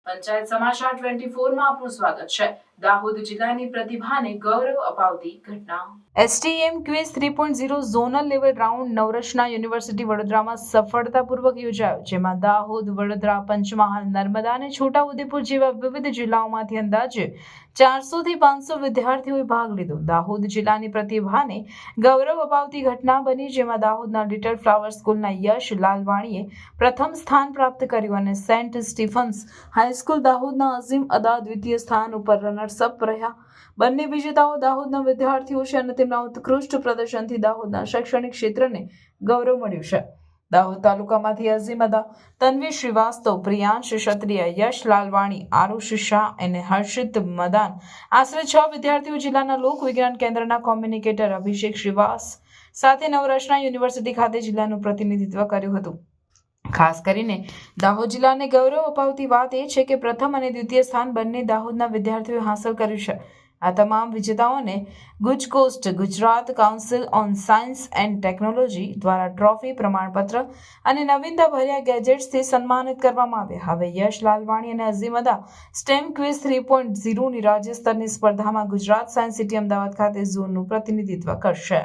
પંચાયત સમાચાર 24 માં આપનું સ્વાગત છે। દાહોદ જિલ્લાની પ્રતિભાને ગૌરવ અપાવતી ઘટના। STM quiz 3.0 zonal level round Navratna university વડોદરામાં સફળતાપૂર્વક યોજાયો, જેમાં દાહોદ, વડોદરા, પંચમહાલ, નર્મદા અને છોટાઉદેપુર જેવા વિવિધ જિલ્લાઓમાંથી અંદાજે 400 થી 500 વિદ્યાર્થીઓએ ભાગ લીધો। દાહોદ જિલ્લાની પ્રતિભાને ગૌરવ અપાવતી ઘટના બની, જેમાં દાહોદના લિટલ ફ્લાવર સ્કૂલના યશ લાલવાણીએ પ્રથમ સ્થાન પ્રાપ્ત કર્યું અને સેન્ટ સ્ટીફન્સ હાઈસ્કૂલ દાહોદના અઝીમ અદા દ્વિતીય સ્થાન ઉપર રનર્સઅપ રહ્યા। બંને વિજેતાઓ દાહોદના વિદ્યાર્થીઓ છે અને તેમના ઉત્કૃષ્ટ પ્રદર્શનથી દાહોદના શૈક્ષણિક ક્ષેત્રને ગૌરવ મળ્યું છે। દાહોદ તાલુકામાંથી અઝીમ અદા, તન્વી શ્રીવાસ્તવ, પ્રિયાંશ ક્ષત્રિય, યશ લાલવાણી, આરુષ શાહ અને હર્ષિત મદાન આશરે 6 વિદ્યાર્થીઓ જિલ્લાના લોક વિજ્ઞાન કેન્દ્રના કોમ્યુનિકેટર અભિષેક શ્રીવાસ સાથે નવરત્ન યુનિવર્સિટી ખાતે જિલ્લાનું પ્રતિનિધિત્વ કર્યું હતું। ખાસ કરીને દાહોદ જિલ્લાને ગૌરવ અપાવતી વાત એ છે કે પ્રથમ અને દ્વિતીય સ્થાન બંને દાહોદના વિદ્યાર્થીઓએ હાંસલ કર્યું છે। આ તમામ વિજેતાઓને ગુજકોસ્ટ Gujarat council on science and technology દ્વારા ટ્રોફી, પ્રમાણપત્ર અને નવીનતાભર્યા ગેજેટ્સથી સન્માનિત કરવામાં આવ્યા। હવે યશ લાલવાણી અને અઝીમ અદા સ્ટેમ ક્વિઝ 3.0 ની રાજ્ય સ્તરની સ્પર્ધામાં ગુજરાત સાયન્સ સિટી અમદાવાદ ખાતે ઝોનનું પ્રતિનિધિત્વ કરશે।